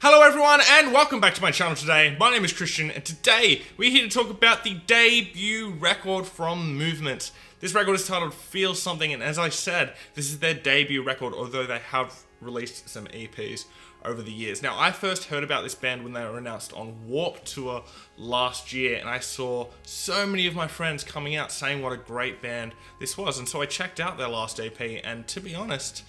Hello everyone and welcome back to my channel today. My name is Christian and today we're here to talk about the debut record from Movement. This record is titled Feel Something, and as I said, this is their debut record, although they have released some EPs over the years. Now, I first heard about this band when they were announced on Warped Tour last year, and I saw so many of my friends coming out saying what a great band this was, and so I checked out their last EP, and to be honest,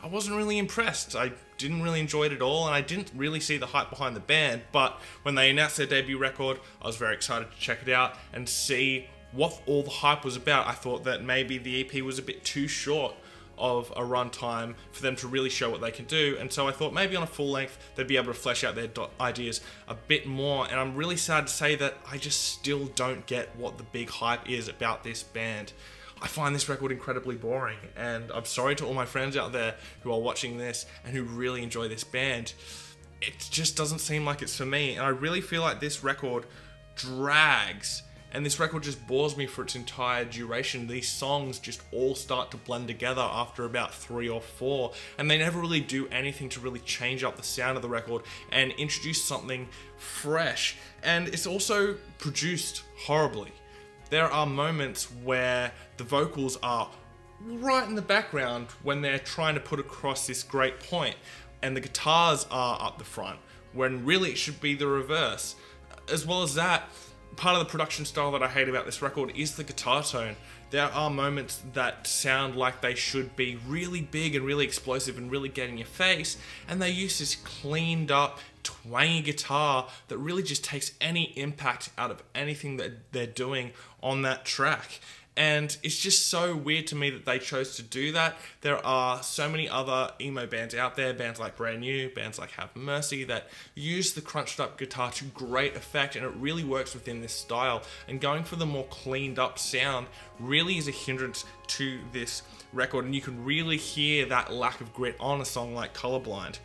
I wasn't really impressed. I didn't really enjoy it at all, and I didn't really see the hype behind the band, but when they announced their debut record, I was very excited to check it out and see what all the hype was about. I thought that maybe the EP was a bit too short of a runtime for them to really show what they can do, and so I thought maybe on a full length they'd be able to flesh out their ideas a bit more, and I'm really sad to say that I just still don't get what the big hype is about this band. I find this record incredibly boring, and I'm sorry to all my friends out there who are watching this and who really enjoy this band. It just doesn't seem like it's for me, and I really feel like this record drags, and this record just bores me for its entire duration. These songs just all start to blend together after about 3 or 4, and they never really do anything to really change up the sound of the record and introduce something fresh. And it's also produced horribly. There are moments where the vocals are right in the background when they're trying to put across this great point, and the guitars are up the front, when really it should be the reverse. As well as that, part of the production style that I hate about this record is the guitar tone. There are moments that sound like they should be really big and really explosive and really get in your face, and they use this cleaned up, twangy guitar that really just takes any impact out of anything that they're doing on that track. And it's just so weird to me that they chose to do that. There are so many other emo bands out there, bands like Brand New, bands like Have Mercy, that use the crunched up guitar to great effect, and it really works within this style. And going for the more cleaned up sound really is a hindrance to this record, and you can really hear that lack of grit on a song like Colorblind.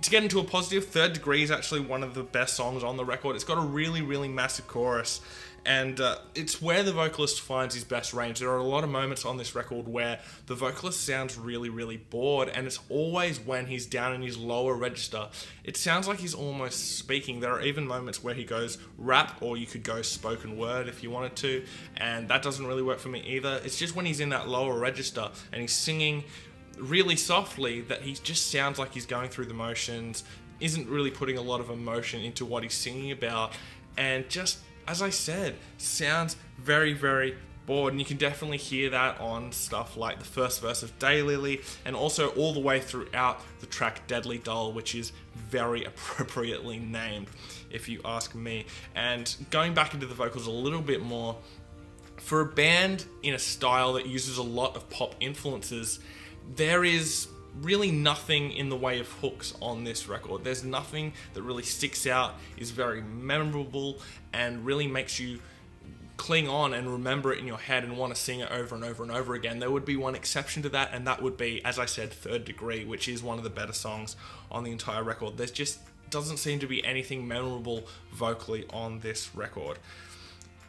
To get into a positive, Third Degree is actually one of the best songs on the record. It's got a really, really massive chorus, and it's where the vocalist finds his best range. There are a lot of moments on this record where the vocalist sounds really, really bored, and it's always when he's down in his lower register. It sounds like he's almost speaking. There are even moments where he goes rap, or you could go spoken word if you wanted to, and that doesn't really work for me either. It's just when he's in that lower register and he's singing really softly that he just sounds like he's going through the motions, isn't really putting a lot of emotion into what he's singing about, and just, as I said, sounds very, very bored. And you can definitely hear that on stuff like the first verse of Daylily, and also all the way throughout the track Deadly Doll, which is very appropriately named, if you ask me. And going back into the vocals a little bit more, for a band in a style that uses a lot of pop influences, there is really nothing in the way of hooks on this record. There's nothing that really sticks out, is very memorable, and really makes you cling on and remember it in your head and want to sing it over and over and over again. There would be one exception to that, and that would be, as I said, Third Degree, which is one of the better songs on the entire record. There just doesn't seem to be anything memorable vocally on this record.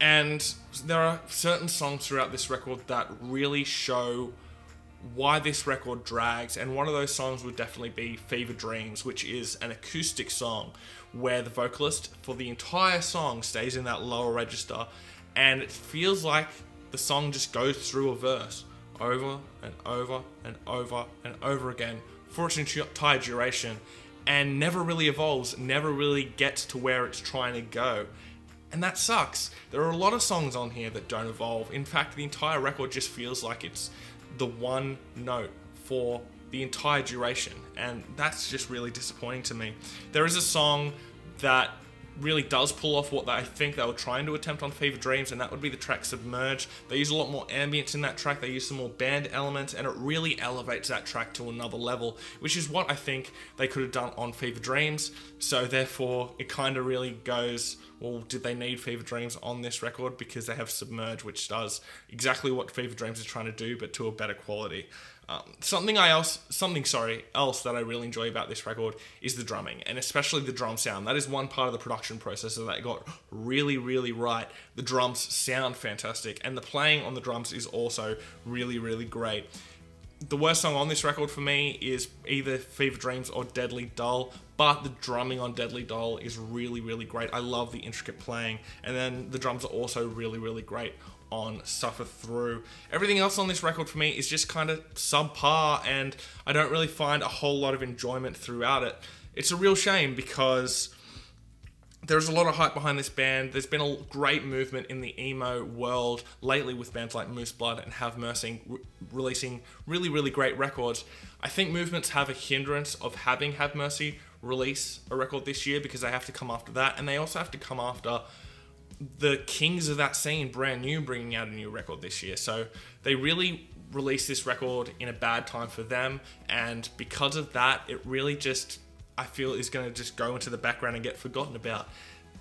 And there are certain songs throughout this record that really show why this record drags, and one of those songs would definitely be Fever Dreams, which is an acoustic song where the vocalist for the entire song stays in that lower register, and it feels like the song just goes through a verse over and over and over and over again for its entire duration, and never really evolves, never really gets to where it's trying to go. And that sucks. There are a lot of songs on here that don't evolve. In fact, the entire record just feels like it's the one note for the entire duration, and that's just really disappointing to me. There is a song that really does pull off what I think they were trying to attempt on Fever Dreams, and that would be the track Submerge. They use a lot more ambience in that track, they use some more band elements, and it really elevates that track to another level, which is what I think they could have done on Fever Dreams. So therefore, it kind of really goes, well, did they need Fever Dreams on this record? Because they have Submerge, which does exactly what Fever Dreams is trying to do, but to a better quality. Something else that I really enjoy about this record is the drumming, and especially the drum sound. That is one part of the production process that they got really, really right. The drums sound fantastic, and the playing on the drums is also really, really great. The worst song on this record for me is either Fever Dreams or Deadly Doll, but the drumming on Deadly Doll is really, really great. I love the intricate playing, and then the drums are also really, really great on Suffer Through. Everything else on this record for me is just kind of subpar, and I don't really find a whole lot of enjoyment throughout it. It's a real shame because there's a lot of hype behind this band. There's been a great movement in the emo world lately with bands like Moose Blood and Have Mercy releasing really, really great records. I think movements have a hindrance of having Have Mercy release a record this year because they have to come after that, and they also have to come after the kings of that scene, Brand New, bringing out a new record this year. So they really released this record in a bad time for them, and because of that, it really just, I feel, is going to just go into the background and get forgotten about.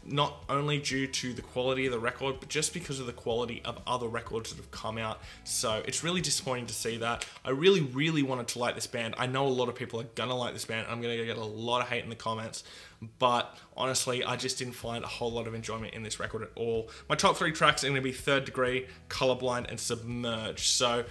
Not only due to the quality of the record, but just because of the quality of other records that have come out. So it's really disappointing to see that. I really, really wanted to like this band. I know a lot of people are going to like this band. I'm going to get a lot of hate in the comments. But honestly, I just didn't find a whole lot of enjoyment in this record at all. My top 3 tracks are going to be Third Degree, Colorblind, and Submerged. So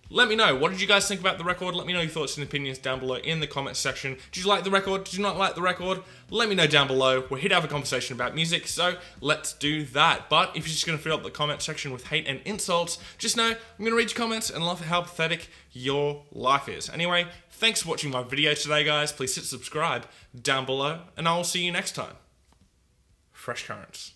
let me know, what did you guys think about the record? Let me know your thoughts and opinions down below in the comments section. Did you like the record? Did you not like the record? Let me know down below. We're here to have a conversation about music, so let's do that. But if you're just going to fill up the comment section with hate and insults, just know I'm going to read your comments and love how pathetic your life is. Anyway, thanks for watching my video today, guys. Please hit subscribe down below, and I will see you next time. Fresh Currents.